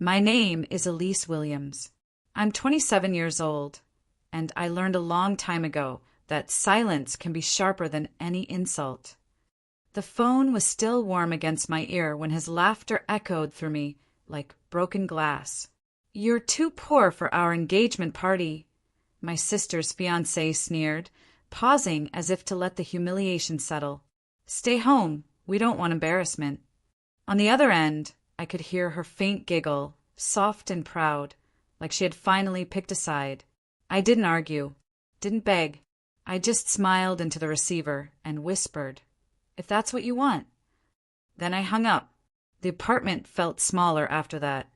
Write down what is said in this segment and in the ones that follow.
My name is Elise Williams. I'm 27 years old, and I learned a long time ago that silence can be sharper than any insult. The phone was still warm against my ear when his laughter echoed through me like broken glass. "You're too poor for our engagement party," my sister's fiancé sneered, pausing as if to let the humiliation settle. "Stay home. We don't want embarrassment." On the other end, I could hear her faint giggle, soft and proud, like she had finally picked a side. I didn't argue, didn't beg. I just smiled into the receiver and whispered, "If that's what you want." Then I hung up. The apartment felt smaller after that.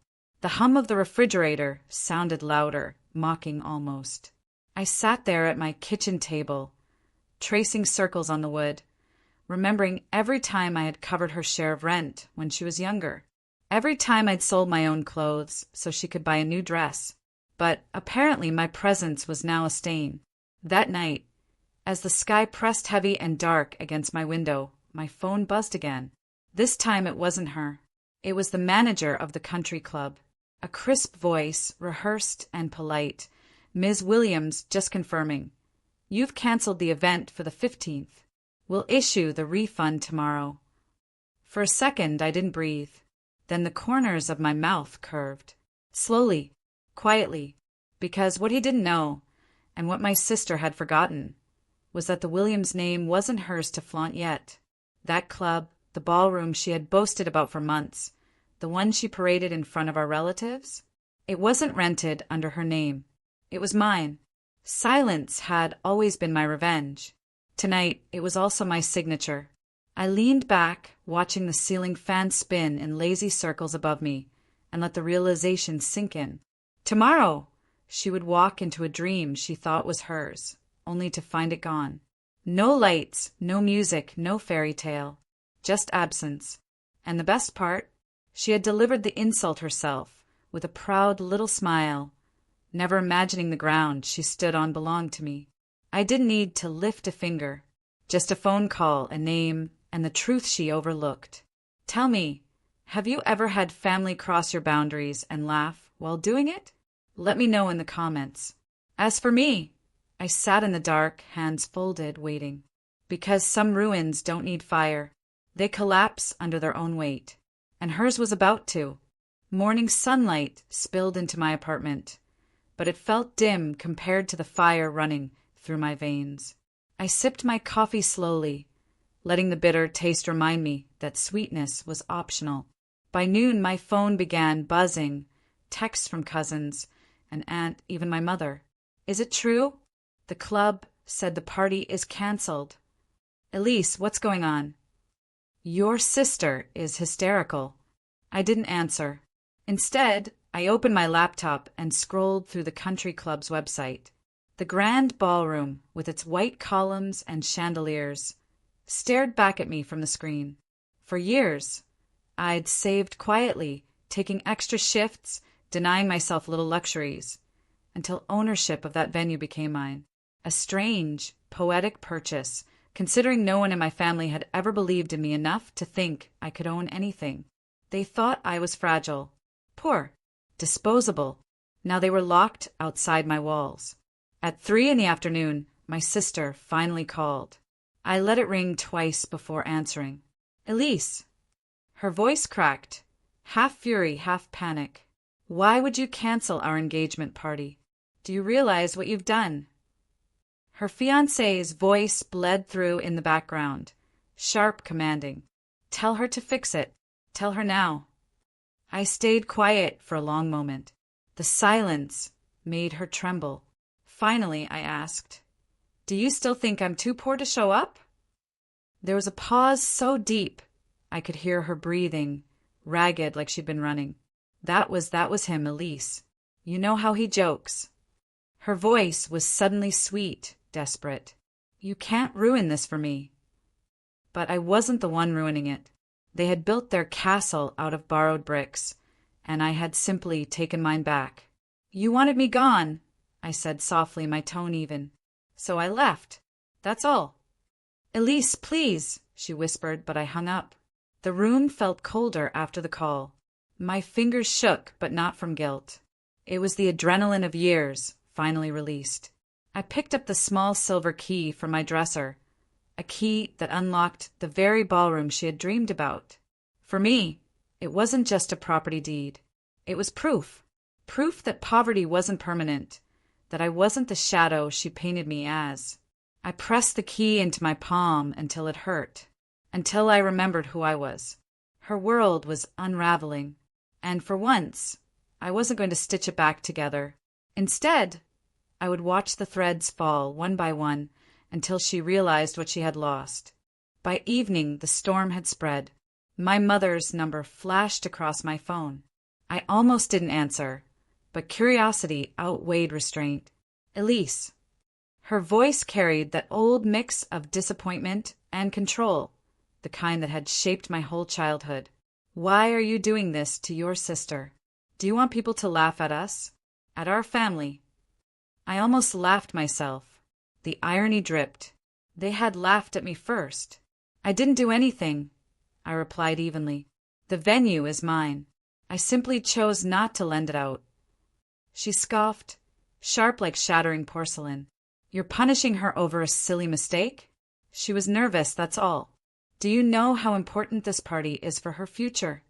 The hum of the refrigerator sounded louder, mocking almost. I sat there at my kitchen table, tracing circles on the wood, remembering every time I had covered her share of rent when she was younger. Every time I'd sold my own clothes so she could buy a new dress. But apparently my presence was now a stain. That night, as the sky pressed heavy and dark against my window, my phone buzzed again. This time it wasn't her. It was the manager of the country club. A crisp voice, rehearsed and polite. "Ms. Williams, just confirming. You've canceled the event for the 15th. We'll issue the refund tomorrow." For a second I didn't breathe. Then the corners of my mouth curved. Slowly, quietly, because what he didn't know, and what my sister had forgotten, was that the Williams name wasn't hers to flaunt yet. That club, the ballroom she had boasted about for months, the one she paraded in front of our relatives, it wasn't rented under her name. It was mine. Silence had always been my revenge. Tonight, it was also my signature. I leaned back, watching the ceiling fan spin in lazy circles above me, and let the realization sink in. Tomorrow, she would walk into a dream she thought was hers, only to find it gone. No lights, no music, no fairy tale, just absence. And the best part, she had delivered the insult herself, with a proud little smile, never imagining the ground she stood on belonged to me. I didn't need to lift a finger, just a phone call, a name, and the truth she overlooked. Tell me, have you ever had family cross your boundaries and laugh while doing it? Let me know in the comments. As for me, I sat in the dark, hands folded, waiting. Because some ruins don't need fire. They collapse under their own weight. And hers was about to. Morning sunlight spilled into my apartment, but it felt dim compared to the fire running through my veins. I sipped my coffee slowly, letting the bitter taste remind me that sweetness was optional. By noon, my phone began buzzing, texts from cousins, an aunt, even my mother. "Is it true? The club said the party is canceled. Elise, what's going on? Your sister is hysterical." I didn't answer. Instead, I opened my laptop and scrolled through the country club's website. The grand ballroom, with its white columns and chandeliers, stared back at me from the screen. For years, I'd saved quietly, taking extra shifts, denying myself little luxuries, until ownership of that venue became mine. A strange, poetic purchase, considering no one in my family had ever believed in me enough to think I could own anything. They thought I was fragile, poor, disposable. Now they were locked outside my walls. At 3 in the afternoon, my sister finally called. I let it ring twice before answering. "Elise." Her voice cracked, half fury, half panic. "Why would you cancel our engagement party? Do you realize what you've done?" Her fiancé's voice bled through in the background, sharp, commanding. "Tell her to fix it. Tell her now." I stayed quiet for a long moment. The silence made her tremble. Finally, I asked, "Do you still think I'm too poor to show up?" There was a pause so deep I could hear her breathing, ragged like she'd been running. That was him, Elise. You know how he jokes. Her voice was suddenly sweet, desperate. "You can't ruin this for me." But I wasn't the one ruining it. They had built their castle out of borrowed bricks, and I had simply taken mine back. "You wanted me gone," I said softly, my tone even. "So I left. That's all." "Elise, please," she whispered, but I hung up. The room felt colder after the call. My fingers shook, but not from guilt. It was the adrenaline of years, finally released. I picked up the small silver key from my dresser, a key that unlocked the very ballroom she had dreamed about. For me, it wasn't just a property deed. It was proof. Proof that poverty wasn't permanent, that I wasn't the shadow she painted me as. I pressed the key into my palm until it hurt, until I remembered who I was. Her world was unraveling, and for once, I wasn't going to stitch it back together. Instead, I would watch the threads fall one by one until she realized what she had lost. By evening, the storm had spread. My mother's number flashed across my phone. I almost didn't answer, but curiosity outweighed restraint. Elise. Her voice carried that old mix of disappointment and control, the kind that had shaped my whole childhood. Why are you doing this to your sister? Do you want people to laugh at us? At our family? I almost laughed myself. The irony dripped. They had laughed at me first. I didn't do anything, I replied evenly. The venue is mine. I simply chose not to lend it out. She scoffed, sharp like shattering porcelain. You're punishing her over a silly mistake? She was nervous, that's all. Do you know how important this party is for her future?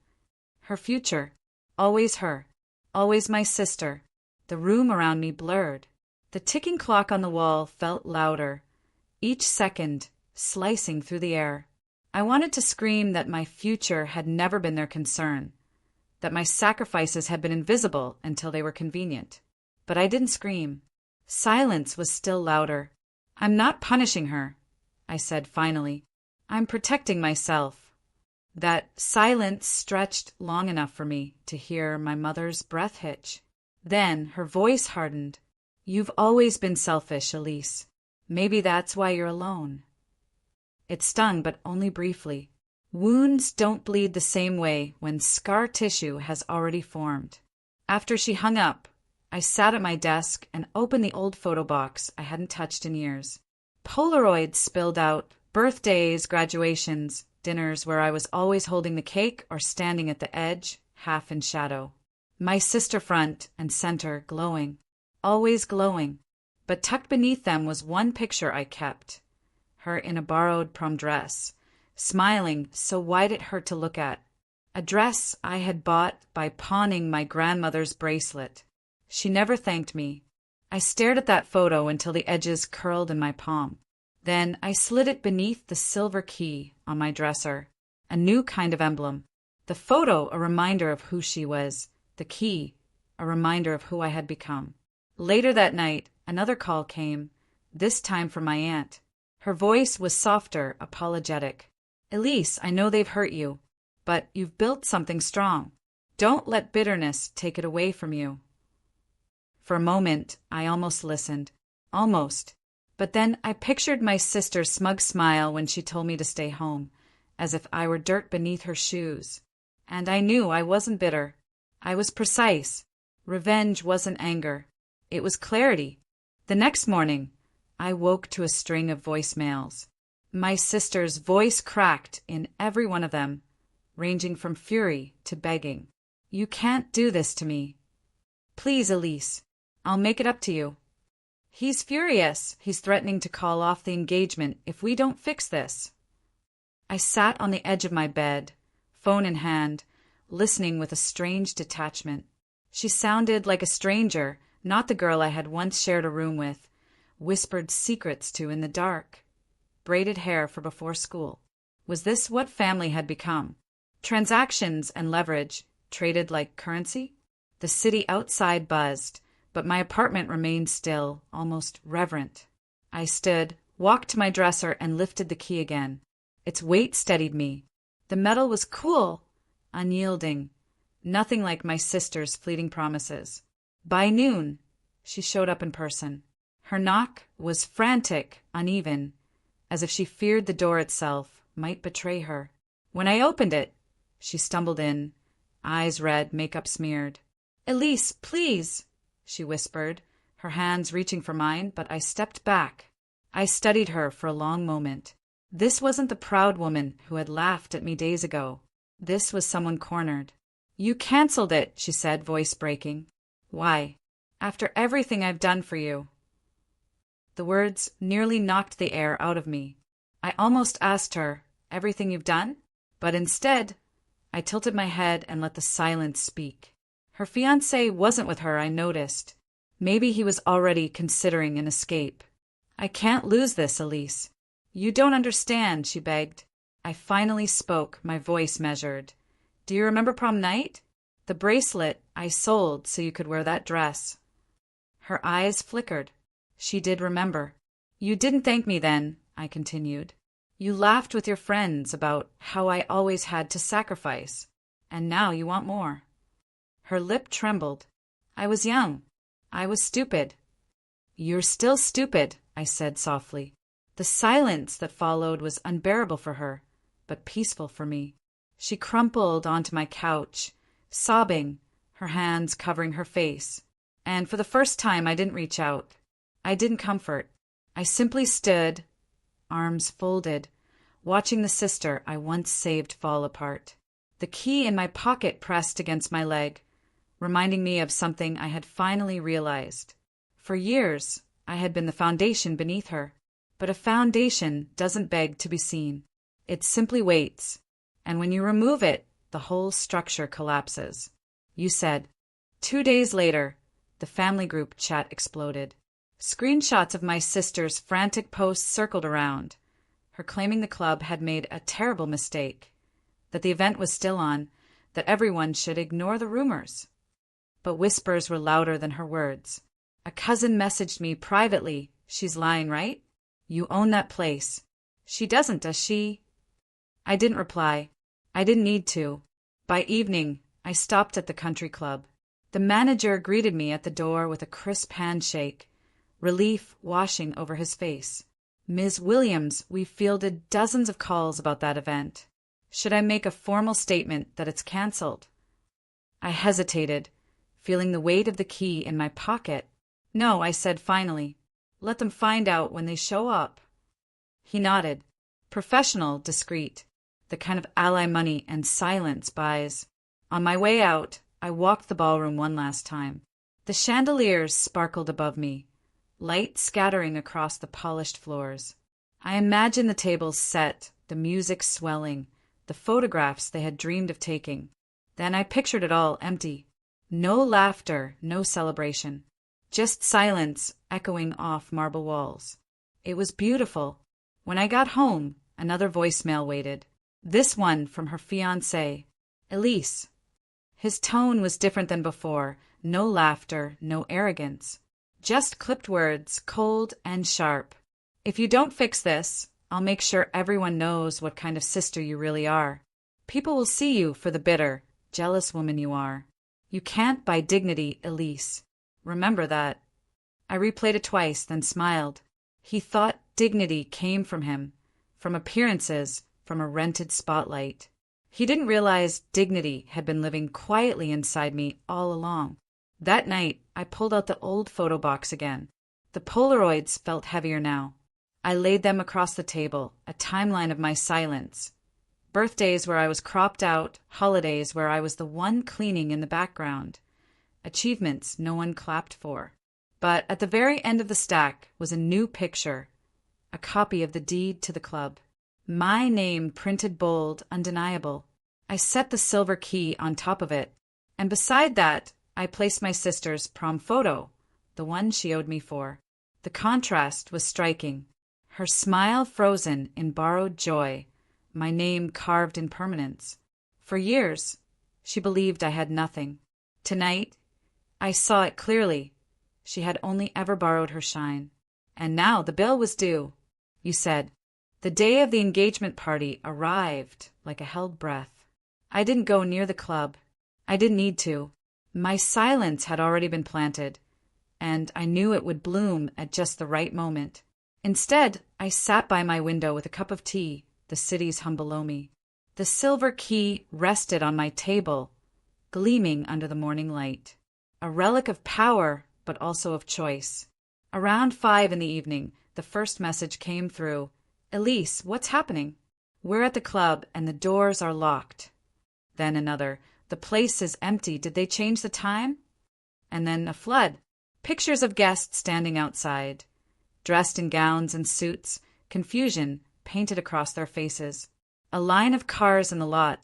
Her future. Always her. Always my sister. The room around me blurred. The ticking clock on the wall felt louder, each second slicing through the air. I wanted to scream that my future had never been their concern, that my sacrifices had been invisible until they were convenient. But I didn't scream. Silence was still louder. I'm not punishing her, I said finally. I'm protecting myself. That silence stretched long enough for me to hear my mother's breath hitch. Then her voice hardened. You've always been selfish, Elise. Maybe that's why you're alone. It stung, but only briefly. Wounds don't bleed the same way when scar tissue has already formed. After she hung up, I sat at my desk and opened the old photo box I hadn't touched in years. Polaroids spilled out, birthdays, graduations, dinners where I was always holding the cake or standing at the edge, half in shadow. My sister front and center glowing. Always glowing, but tucked beneath them was one picture I kept, her in a borrowed prom dress, smiling so wide it hurt to look at, a dress I had bought by pawning my grandmother's bracelet. She never thanked me. I stared at that photo until the edges curled in my palm. Then I slid it beneath the silver key on my dresser, a new kind of emblem. The photo a reminder of who she was, the key a reminder of who I had become. Later that night, another call came, this time from my aunt. Her voice was softer, apologetic. Elise, I know they've hurt you, but you've built something strong. Don't let bitterness take it away from you. For a moment, I almost listened. Almost. But then I pictured my sister's smug smile when she told me to stay home, as if I were dirt beneath her shoes. And I knew I wasn't bitter. I was precise. Revenge wasn't anger. It was clarity. The next morning, I woke to a string of voicemails. My sister's voice cracked in every one of them, ranging from fury to begging. You can't do this to me. Please, Elise, I'll make it up to you. He's furious. He's threatening to call off the engagement if we don't fix this. I sat on the edge of my bed, phone in hand, listening with a strange detachment. She sounded like a stranger, not the girl I had once shared a room with, whispered secrets to in the dark. Braided hair for before school. Was this what family had become? Transactions and leverage, traded like currency? The city outside buzzed, but my apartment remained still, almost reverent. I stood, walked to my dresser, and lifted the key again. Its weight steadied me. The metal was cool, unyielding, nothing like my sister's fleeting promises. By noon, she showed up in person. Her knock was frantic, uneven, as if she feared the door itself might betray her. When I opened it, she stumbled in, eyes red, makeup smeared. "Elise, please," she whispered, her hands reaching for mine, but I stepped back. I studied her for a long moment. This wasn't the proud woman who had laughed at me days ago. This was someone cornered. You canceled it, she said, voice breaking. Why? After everything I've done for you. The words nearly knocked the air out of me. I almost asked her, everything you've done? But instead, I tilted my head and let the silence speak. Her fiancé wasn't with her, I noticed. Maybe he was already considering an escape. I can't lose this, Elise. You don't understand, she begged. I finally spoke, my voice measured. Do you remember prom night? The bracelet I sold so you could wear that dress. Her eyes flickered. She did remember. You didn't thank me then, I continued. You laughed with your friends about how I always had to sacrifice, and now you want more. Her lip trembled. I was young. I was stupid. You're still stupid, I said softly. The silence that followed was unbearable for her, but peaceful for me. She crumpled onto my couch, sobbing, her hands covering her face. And for the first time, I didn't reach out. I didn't comfort. I simply stood, arms folded, watching the sister I once saved fall apart. The key in my pocket pressed against my leg, reminding me of something I had finally realized. For years, I had been the foundation beneath her. But a foundation doesn't beg to be seen. It simply waits. And when you remove it, the whole structure collapses. You said. 2 days later, the family group chat exploded. Screenshots of my sister's frantic posts circled around, her claiming the club had made a terrible mistake, that the event was still on, that everyone should ignore the rumors. But whispers were louder than her words. A cousin messaged me privately, she's lying, right? You own that place. She doesn't, does she? I didn't reply. I didn't need to. By evening, I stopped at the country club. The manager greeted me at the door with a crisp handshake, relief washing over his face. Ms. Williams, we fielded dozens of calls about that event. Should I make a formal statement that it's canceled? I hesitated, feeling the weight of the key in my pocket. No, I said finally. Let them find out when they show up. He nodded. Professional, discreet. The kind of ally money and silence buys. On my way out, I walked the ballroom one last time. The chandeliers sparkled above me, light scattering across the polished floors. I imagined the tables set, the music swelling, the photographs they had dreamed of taking. Then I pictured it all empty. No laughter, no celebration. Just silence echoing off marble walls. It was beautiful. When I got home, another voicemail waited. This one from her fiancé, Elise. His tone was different than before. No laughter, no arrogance. Just clipped words, cold and sharp. If you don't fix this, I'll make sure everyone knows what kind of sister you really are. People will see you for the bitter, jealous woman you are. You can't buy dignity, Elise. Remember that. I replayed it twice, then smiled. He thought dignity came from him, from appearances, from a rented spotlight. He didn't realize dignity had been living quietly inside me all along. That night, I pulled out the old photo box again. The Polaroids felt heavier now. I laid them across the table, a timeline of my silence. Birthdays where I was cropped out, holidays where I was the one cleaning in the background. Achievements no one clapped for. But at the very end of the stack was a new picture, a copy of the deed to the club. My name printed bold, undeniable. I set the silver key on top of it, and beside that, I placed my sister's prom photo, the one she owed me for. The contrast was striking. Her smile frozen in borrowed joy, my name carved in permanence. For years, she believed I had nothing. Tonight, I saw it clearly. She had only ever borrowed her shine. And now the bill was due. You said. The day of the engagement party arrived like a held breath. I didn't go near the club. I didn't need to. My silence had already been planted, and I knew it would bloom at just the right moment. Instead, I sat by my window with a cup of tea, the city's hum below me. The silver key rested on my table, gleaming under the morning light. A relic of power, but also of choice. Around 5 in the evening, the first message came through. Elise, what's happening? We're at the club and the doors are locked. Then another. The place is empty. Did they change the time? And then a flood. Pictures of guests standing outside, dressed in gowns and suits, confusion painted across their faces. A line of cars in the lot,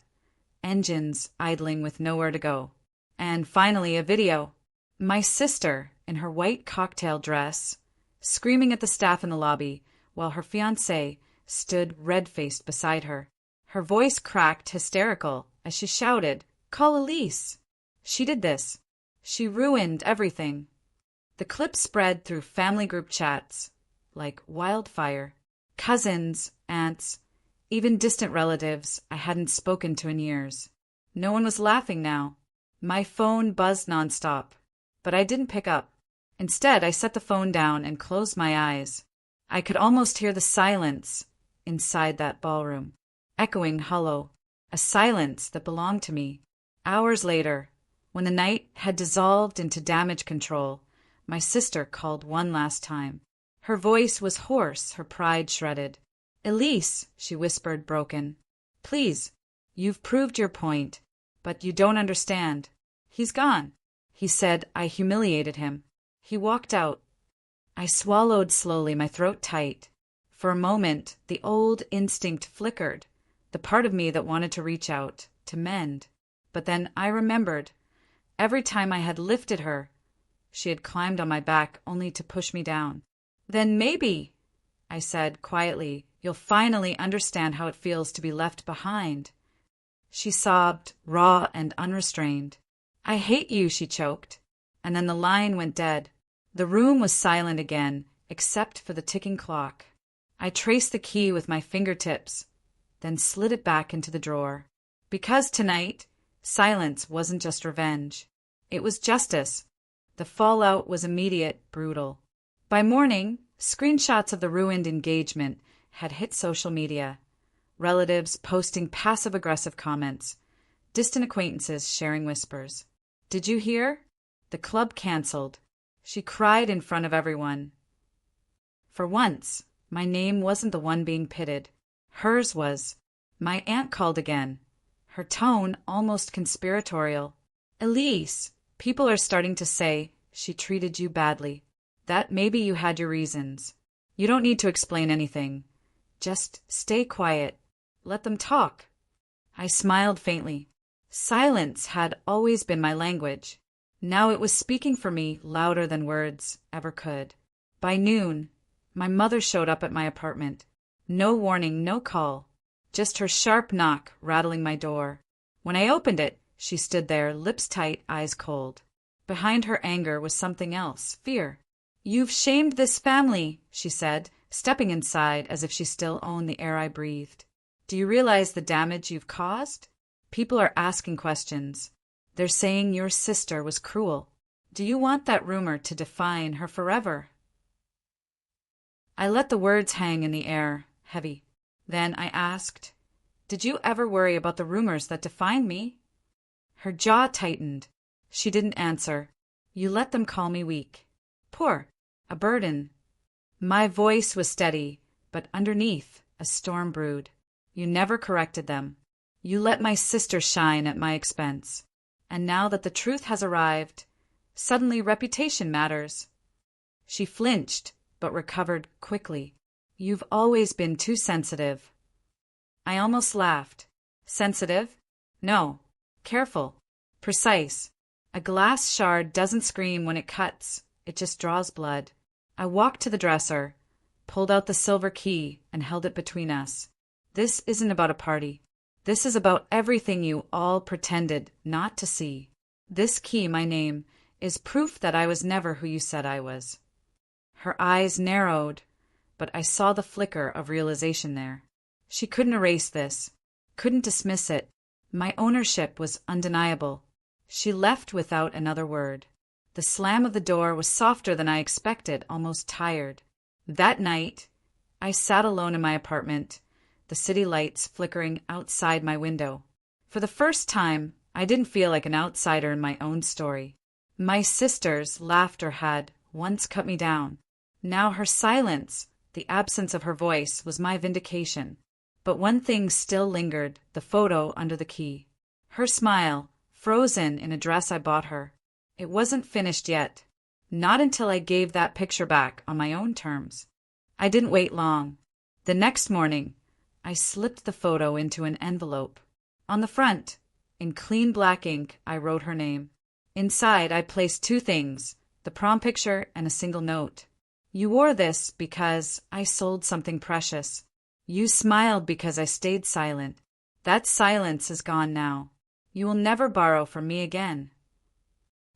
engines idling with nowhere to go. And finally, a video. My sister, in her white cocktail dress, screaming at the staff in the lobby, while her fiancé stood red-faced beside her. Her voice cracked hysterical as she shouted, "Call Elise!" She did this. She ruined everything. The clip spread through family group chats like wildfire. Cousins, aunts, even distant relatives I hadn't spoken to in years. No one was laughing now. My phone buzzed nonstop, but I didn't pick up. Instead, I set the phone down and closed my eyes. I could almost hear the silence inside that ballroom, echoing hollow, a silence that belonged to me. Hours later, when the night had dissolved into damage control, my sister called one last time. Her voice was hoarse, her pride shredded. "Elise," she whispered, broken. "Please, you've proved your point, but you don't understand. He's gone." He said I humiliated him. He walked out. I swallowed slowly, my throat tight. For a moment, the old instinct flickered, the part of me that wanted to reach out, to mend. But then I remembered. Every time I had lifted her, she had climbed on my back only to push me down. "Then maybe," I said quietly, "you'll finally understand how it feels to be left behind." She sobbed, raw and unrestrained. "I hate you," she choked. And then the line went dead. The room was silent again, except for the ticking clock. I traced the key with my fingertips, then slid it back into the drawer. Because tonight, silence wasn't just revenge. It was justice. The fallout was immediate, brutal. By morning, screenshots of the ruined engagement had hit social media. Relatives posting passive-aggressive comments. Distant acquaintances sharing whispers. "Did you hear? The club canceled." She cried in front of everyone. For once, my name wasn't the one being pitted. Hers was. My aunt called again, her tone almost conspiratorial. "Elise, people are starting to say she treated you badly. That maybe you had your reasons. You don't need to explain anything. Just stay quiet. Let them talk." I smiled faintly. Silence had always been my language. Now it was speaking for me louder than words ever could. By noon, my mother showed up at my apartment. No warning, no call. Just her sharp knock rattling my door. When I opened it, she stood there, lips tight, eyes cold. Behind her anger was something else, fear. "You've shamed this family," she said, stepping inside as if she still owned the air I breathed. "Do you realize the damage you've caused? People are asking questions. They're saying your sister was cruel. Do you want that rumor to define her forever?" I let the words hang in the air, heavy. Then I asked, "Did you ever worry about the rumors that defined me?" Her jaw tightened. She didn't answer. "You let them call me weak. Poor. A burden." My voice was steady, but underneath, a storm brewed. "You never corrected them. You let my sister shine at my expense. And now that the truth has arrived, suddenly reputation matters." She flinched, but recovered quickly. "You've always been too sensitive." I almost laughed. Sensitive? No. Careful. Precise. A glass shard doesn't scream when it cuts. It just draws blood. I walked to the dresser, pulled out the silver key, and held it between us. "This isn't about a party. This is about everything you all pretended not to see. This key, my name, is proof that I was never who you said I was." Her eyes narrowed, but I saw the flicker of realization there. She couldn't erase this, couldn't dismiss it. My ownership was undeniable. She left without another word. The slam of the door was softer than I expected, almost tired. That night, I sat alone in my apartment, the city lights flickering outside my window. For the first time, I didn't feel like an outsider in my own story. My sister's laughter had once cut me down. Now her silence, the absence of her voice, was my vindication. But one thing still lingered, the photo under the key. Her smile, frozen in a dress I bought her. It wasn't finished yet. Not until I gave that picture back on my own terms. I didn't wait long. The next morning, I slipped the photo into an envelope. On the front, in clean black ink, I wrote her name. Inside, I placed two things, the prom picture and a single note. You wore this because I sold something precious. You smiled because I stayed silent. That silence is gone now. You will never borrow from me again.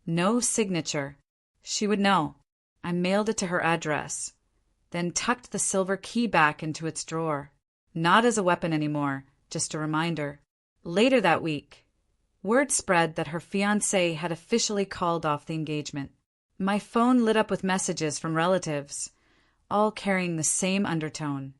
No signature. She would know. I mailed it to her address, then tucked the silver key back into its drawer. Not as a weapon anymore, just a reminder. Later that week, word spread that her fiancé had officially called off the engagement. My phone lit up with messages from relatives, all carrying the same undertone.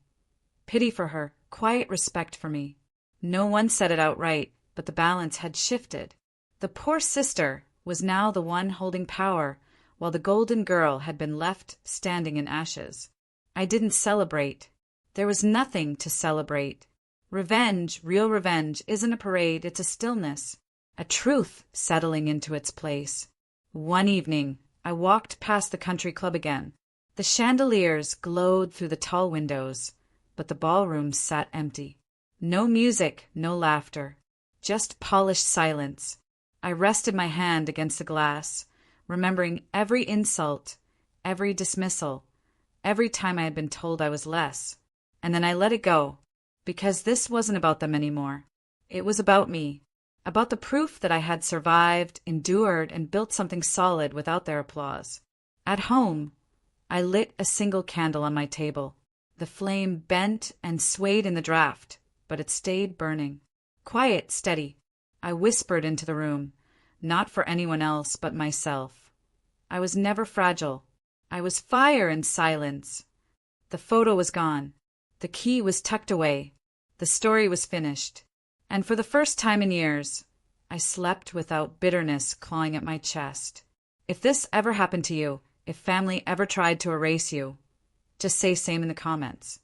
Pity for her, quiet respect for me. No one said it outright, but the balance had shifted. The poor sister was now the one holding power, while the golden girl had been left standing in ashes. I didn't celebrate. There was nothing to celebrate. Revenge, real revenge, isn't a parade, it's a stillness, a truth settling into its place. One evening, I walked past the country club again. The chandeliers glowed through the tall windows, but the ballroom sat empty. No music, no laughter, just polished silence. I rested my hand against the glass, remembering every insult, every dismissal, every time I had been told I was less. And then I let it go, because this wasn't about them anymore. It was about me, about the proof that I had survived, endured, and built something solid without their applause. At home, I lit a single candle on my table. The flame bent and swayed in the draft, but it stayed burning. Quiet, steady. I whispered into the room, not for anyone else but myself. I was never fragile. I was fire in silence. The photo was gone. The key was tucked away. The story was finished. And for the first time in years, I slept without bitterness clawing at my chest. If this ever happened to you, if family ever tried to erase you, just say same in the comments.